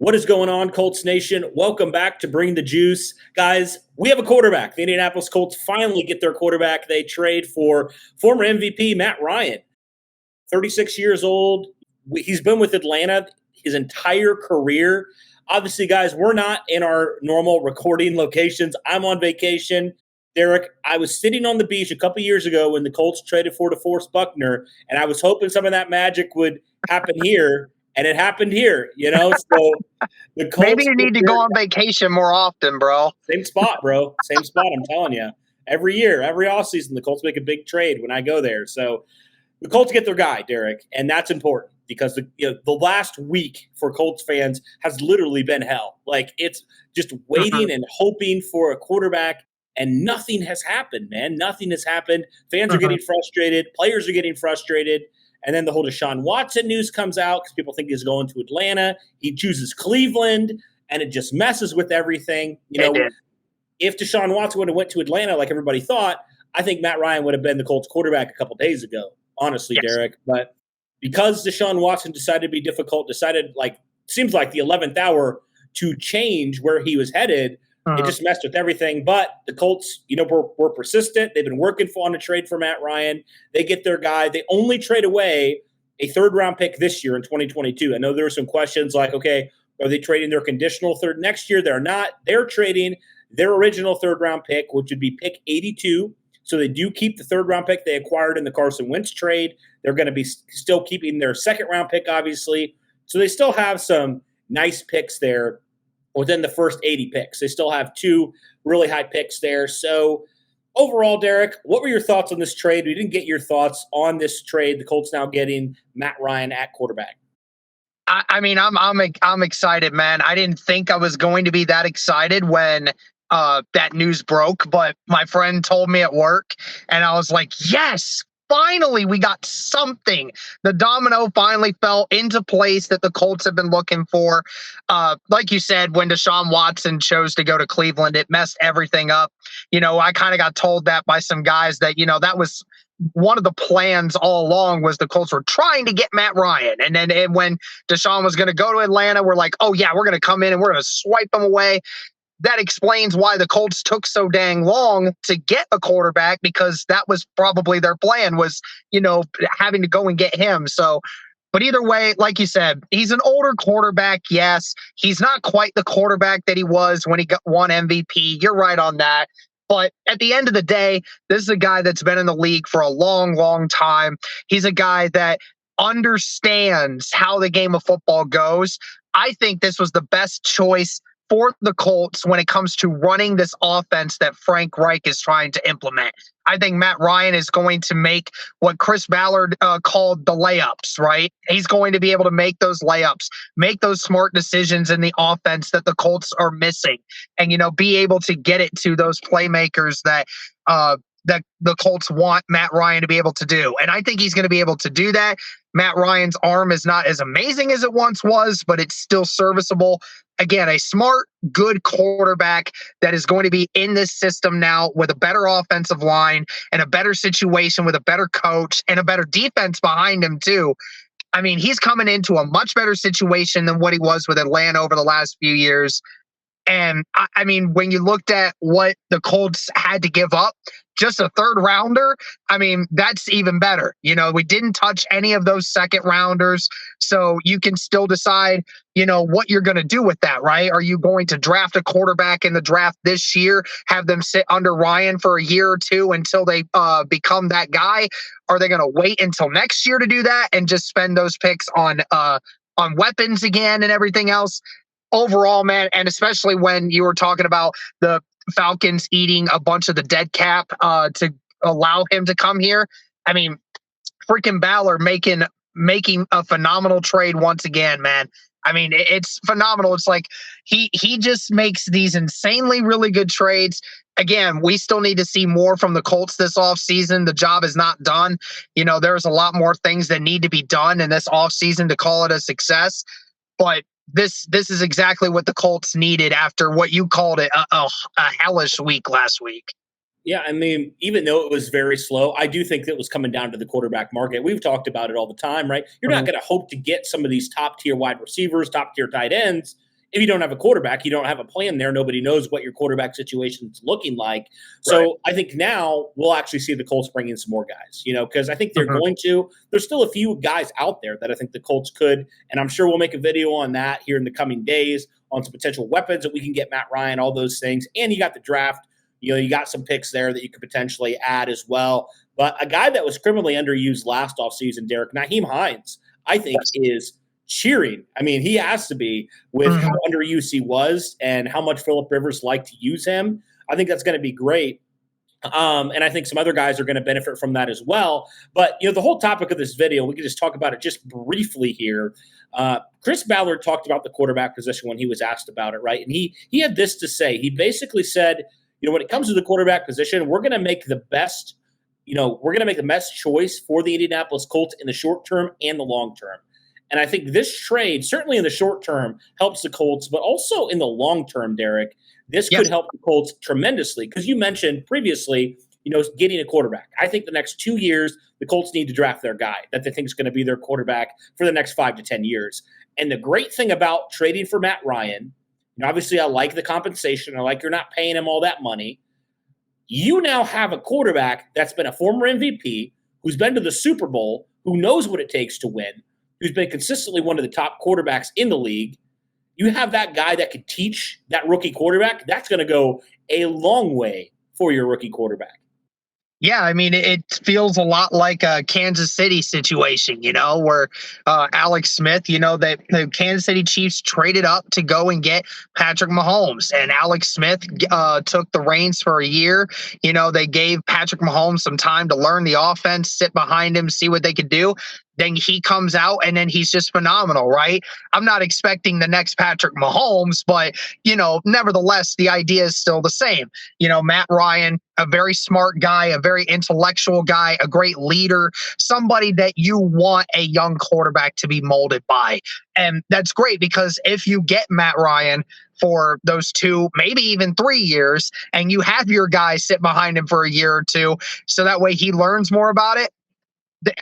What is going on, Colts Nation? Welcome back to Bring the Juice. Guys, we have a quarterback. The Indianapolis Colts finally get their quarterback. They trade for former MVP Matt Ryan, 36 years old. He's been with Atlanta his entire career. Obviously, guys, we're not in our normal recording locations. I'm on vacation. Derek, I was sitting on the beach a couple years ago when the Colts traded for DeForest Buckner, and I was hoping some of that magic would happen here, and it happened here, So the Colts maybe you need to go on vacation more often, bro. Same spot, bro. Same spot, I'm telling you. Every year, every offseason, the Colts make a big trade when I go there. So the Colts get their guy, Derek, and that's important because the last week for Colts fans has literally been hell. Like, it's just waiting and hoping for a quarterback, and nothing has happened, man. Nothing has happened. Fans are getting frustrated. Players are getting frustrated. And then the whole Deshaun Watson news comes out because people think he's going to Atlanta. He chooses Cleveland, and it just messes with everything. If Deshaun Watson would have went to Atlanta like everybody thought, I think Matt Ryan would have been the Colts quarterback a couple days ago, honestly, yes. Derek. But because Deshaun Watson decided to be difficult, seems like the 11th hour to change where he was headed, it just messed with everything. But the Colts, were persistent. They've been working on a trade for Matt Ryan. They get their guy. They only trade away a third-round pick this year in 2022. I know there were some questions like, okay, are they trading their conditional third next year? They're not. They're trading their original third-round pick, which would be pick 82. So they do keep the third-round pick they acquired in the Carson Wentz trade. They're going to be still keeping their second-round pick, obviously. So they still have some nice picks there within the first 80 picks. They still have two really high picks there. So overall, Derek, what were your thoughts on this trade? We didn't get your thoughts on this trade. The Colts now getting Matt Ryan at quarterback. I'm excited, man. I didn't think I was going to be that excited when that news broke, but my friend told me at work, and I was like, yes, finally, we got something. The domino finally fell into place that the Colts have been looking for. Like you said, when Deshaun Watson chose to go to Cleveland, it messed everything up. I kind of got told that by some guys that, that was one of the plans all along was the Colts were trying to get Matt Ryan. And then when Deshaun was going to go to Atlanta, we're like, oh, yeah, we're going to come in and we're going to swipe him away. That explains why the Colts took so dang long to get a quarterback, because that was probably their plan was, having to go and get him. So, but either way, like you said, he's an older quarterback. Yes, he's not quite the quarterback that he was when he won MVP. You're right on that. But at the end of the day, this is a guy that's been in the league for a long, long time. He's a guy that understands how the game of football goes. I think this was the best choice for the Colts when it comes to running this offense that Frank Reich is trying to implement. I think Matt Ryan is going to make what Chris Ballard called the layups, right? He's going to be able to make those layups, make those smart decisions in the offense that the Colts are missing, and, be able to get it to those playmakers that the Colts want Matt Ryan to be able to do. And I think he's going to be able to do that. Matt Ryan's arm is not as amazing as it once was, but it's still serviceable. Again, a smart, good quarterback that is going to be in this system now with a better offensive line and a better situation with a better coach and a better defense behind him too. I mean, he's coming into a much better situation than what he was with Atlanta over the last few years. And I mean, when you looked at what the Colts had to give up, just a third rounder, I mean, that's even better. We didn't touch any of those second rounders. So you can still decide, what you're going to do with that, right? Are you going to draft a quarterback in the draft this year, have them sit under Ryan for a year or two until they become that guy? Are they going to wait until next year to do that and just spend those picks on weapons again and everything else? Overall, man, and especially when you were talking about the Falcons eating a bunch of the dead cap to allow him to come here. I mean, freaking Ballard making a phenomenal trade once again, man. I mean, it's phenomenal. It's like he just makes these insanely really good trades. Again, we still need to see more from the Colts this offseason. The job is not done. There's a lot more things that need to be done in this offseason to call it a success. But this is exactly what the Colts needed after what you called it a hellish week last week. Yeah, I mean, even though it was very slow, I do think that it was coming down to the quarterback market. We've talked about it all the time, right? You're not going to hope to get some of these top-tier wide receivers, top-tier tight ends if you don't have a quarterback, you don't have a plan there. Nobody knows what your quarterback situation is looking like. So Right. I think now we'll actually see the Colts bring in some more guys, because I think they're Mhm. going to. There's still a few guys out there that I think the Colts could, and I'm sure we'll make a video on that here in the coming days on some potential weapons that we can get Matt Ryan, all those things. And you got the draft. You got some picks there that you could potentially add as well. But a guy that was criminally underused last offseason, Derek, Naheem Hines, I think is cheering. I mean, he has to be with how underused he was and how much Phillip Rivers liked to use him. I think that's going to be great. And I think some other guys are going to benefit from that as well. But, the whole topic of this video, we can just talk about it just briefly here. Chris Ballard talked about the quarterback position when he was asked about it, right? And he had this to say. He basically said, when it comes to the quarterback position, we're going to make the best, choice for the Indianapolis Colts in the short term and the long term. And I think this trade, certainly in the short term, helps the Colts, but also in the long term, Derek, this could help the Colts tremendously. Because you mentioned previously, getting a quarterback. I think the next 2 years, the Colts need to draft their guy that they think is going to be their quarterback for the next 5 to 10 years. And the great thing about trading for Matt Ryan, obviously I like the compensation. I like you're not paying him all that money. You now have a quarterback that's been a former MVP, who's been to the Super Bowl, who knows what it takes to win, who's been consistently one of the top quarterbacks in the league. You have that guy that could teach that rookie quarterback. That's going to go a long way for your rookie quarterback. Yeah, I mean, it feels a lot like a Kansas City situation, where Alex Smith, the Kansas City Chiefs traded up to go and get Patrick Mahomes, and Alex Smith took the reins for a year. They gave Patrick Mahomes some time to learn the offense, sit behind him, see what they could do. Then he comes out and then he's just phenomenal, right? I'm not expecting the next Patrick Mahomes, but, nevertheless, the idea is still the same. Matt Ryan, a very smart guy, a very intellectual guy, a great leader, somebody that you want a young quarterback to be molded by. And that's great because if you get Matt Ryan for those 2, maybe even 3 years, and you have your guy sit behind him for a year or two, so that way he learns more about it,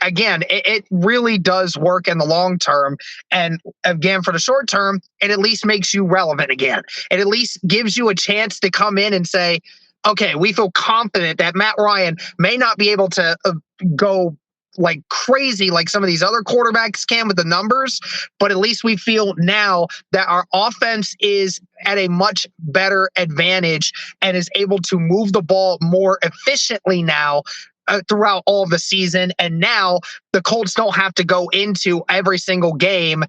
again, it really does work in the long term. And again, for the short term, it at least makes you relevant again. It at least gives you a chance to come in and say, okay, we feel confident that Matt Ryan may not be able to go like crazy like some of these other quarterbacks can with the numbers, but at least we feel now that our offense is at a much better advantage and is able to move the ball more efficiently now throughout all of the season. And now the Colts don't have to go into every single game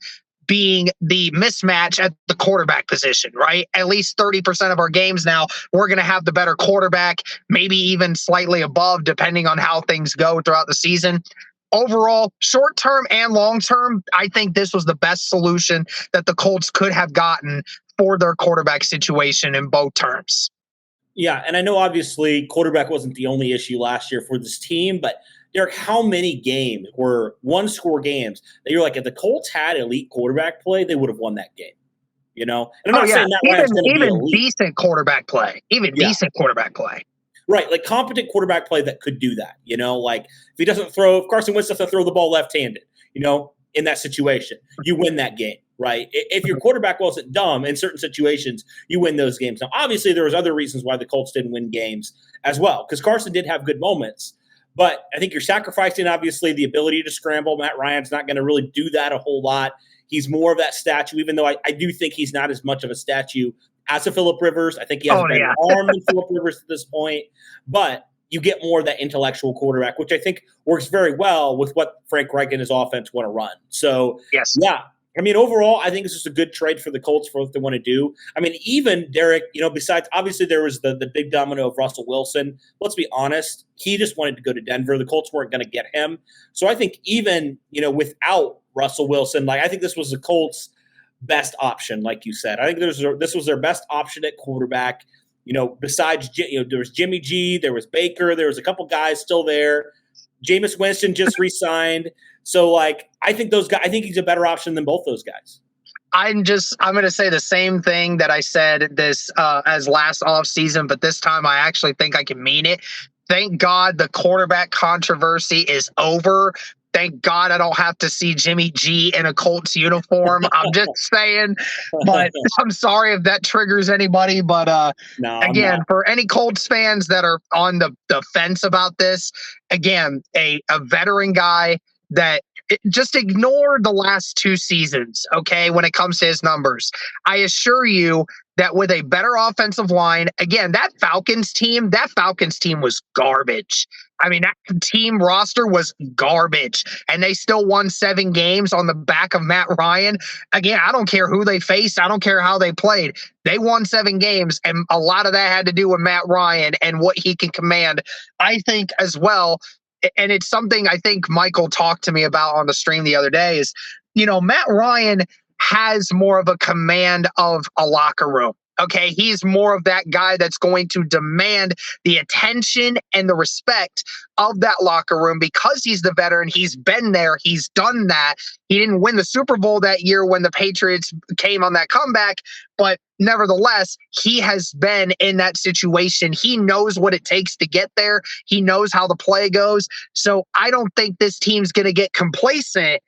being the mismatch at the quarterback position, right? At least 30% of our games now, we're going to have the better quarterback, maybe even slightly above, depending on how things go throughout the season. Overall, short term and long term, I think this was the best solution that the Colts could have gotten for their quarterback situation in both terms. Yeah, and I know obviously quarterback wasn't the only issue last year for this team, but Derek, how many games were one-score games that you're like, if the Colts had elite quarterback play, they would have won that game, And I'm not saying that Ryan's going to be elite. Decent quarterback play, decent quarterback play. Right, like competent quarterback play that could do that, Like if Carson Wentz doesn't throw the ball left-handed, in that situation, you win that game. Right. If your quarterback wasn't dumb in certain situations, you win those games. Now, obviously, there was other reasons why the Colts didn't win games as well, because Carson did have good moments. But I think you're sacrificing, obviously, the ability to scramble. Matt Ryan's not going to really do that a whole lot. He's more of that statue, even though I do think he's not as much of a statue as a Phillip Rivers. I think he has a better arm than Phillip Rivers at this point. But you get more of that intellectual quarterback, which I think works very well with what Frank Reich and his offense want to run. So, yeah. I mean, overall, I think this is a good trade for the Colts for what they want to do. I mean, even Derek, besides, obviously there was the big domino of Russell Wilson. Let's be honest. He just wanted to go to Denver. The Colts weren't going to get him. So I think even, without Russell Wilson, I think this was the Colts' best option, like you said. I think this was their best option at quarterback. Besides, there was Jimmy G, there was Baker, there was a couple guys still there. Jameis Winston just re-signed. So, I think those guys. I think he's a better option than both those guys. I'm going to say the same thing that I said this as last offseason, but this time I actually think I can mean it. Thank God the quarterback controversy is over. Thank God I don't have to see Jimmy G in a Colts uniform. I'm just saying, but I'm sorry if that triggers anybody. But No, I'm again, not. for any Colts fans that are on the fence about this, again, a veteran guy that just ignore the last 2 seasons, okay, when it comes to his numbers. I assure you that with a better offensive line, again, that Falcons team was garbage. I mean, that team roster was garbage, and they still won 7 games on the back of Matt Ryan. Again, I don't care who they faced. I don't care how they played. They won 7 games, and a lot of that had to do with Matt Ryan and what he can command. I think as well, and it's something I think Michael talked to me about on the stream the other day, is, Matt Ryan has more of a command of a locker room. Okay, he's more of that guy that's going to demand the attention and the respect of that locker room because he's the veteran. He's been there. He's done that. He didn't win the Super Bowl that year when the Patriots came on that comeback, but nevertheless, he has been in that situation. He knows what it takes to get there. He knows how the play goes. So I don't think this team's going to get complacent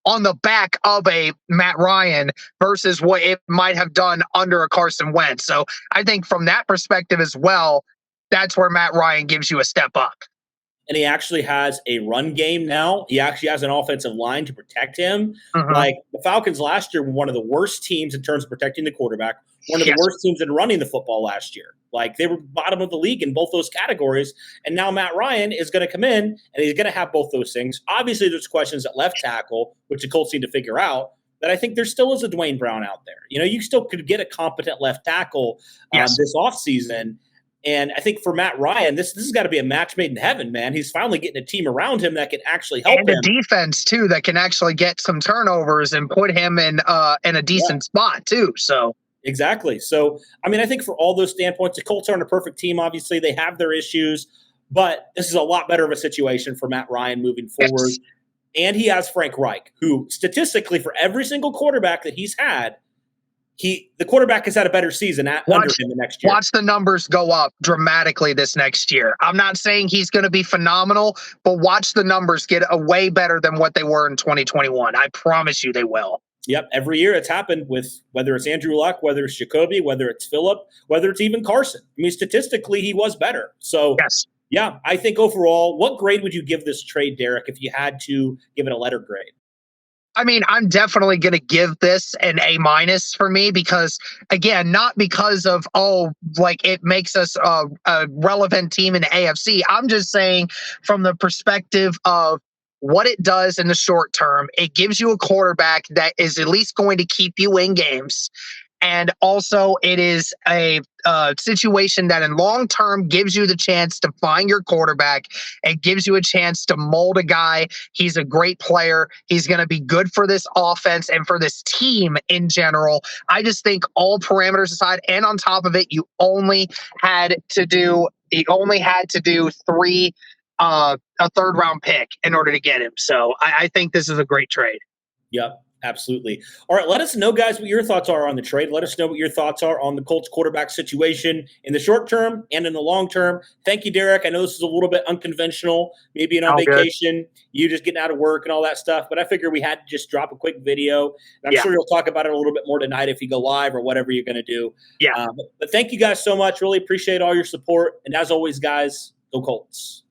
on the back of a Matt Ryan versus what it might have done under a Carson Wentz. So I think from that perspective as well, that's where Matt Ryan gives you a step up. And he actually has a run game now. He actually has an offensive line to protect him. Like the Falcons last year were one of the worst teams in terms of protecting the quarterback, one of the worst teams in running the football last year. Like they were bottom of the league in both those categories. And now Matt Ryan is going to come in and he's going to have both those things. Obviously, there's questions at left tackle, which the Colts need to figure out. But I think there still is a Dwayne Brown out there. You still could get a competent left tackle this offseason. And I think for Matt Ryan, this has got to be a match made in heaven, man. He's finally getting a team around him that can actually help him. And a defense, too, that can actually get some turnovers and put him in a decent spot, too. So exactly. So, I mean, I think for all those standpoints, the Colts aren't a perfect team. Obviously, they have their issues. But this is a lot better of a situation for Matt Ryan moving forward. Yes. And he has Frank Reich, who statistically for every single quarterback that he's had, the quarterback has had a better season under him the next year. Watch the numbers go up dramatically this next year. I'm not saying he's going to be phenomenal, but watch the numbers get a way better than what they were in 2021. I promise you they will. Yep. Every year it's happened with whether it's Andrew Luck, whether it's Jacoby, whether it's Phillip, whether it's even Carson. I mean, statistically, he was better. So, yeah, I think overall, what grade would you give this trade, Derek, if you had to give it a letter grade? I mean, I'm definitely going to give this an A- for me because, again, not because of, it makes us a relevant team in the AFC. I'm just saying from the perspective of what it does in the short term, it gives you a quarterback that is at least going to keep you in games. And also, it is a situation that in long term gives you the chance to find your quarterback. It gives you a chance to mold a guy. He's a great player. He's going to be good for this offense and for this team in general. I just think all parameters aside, and on top of it, you only had to do 3 a 3rd round pick in order to get him. So I think this is a great trade. Yep. Absolutely. All right. Let us know, guys, what your thoughts are on the trade. Let us know what your thoughts are on the Colts quarterback situation in the short term and in the long term. Thank you, Derek. I know this is a little bit unconventional, maybe on vacation, you just getting out of work and all that stuff, but I figured we had to just drop a quick video. And I'm sure you'll talk about it a little bit more tonight if you go live or whatever you're going to do. Yeah. But thank you guys so much. Really appreciate all your support. And as always, guys, go Colts.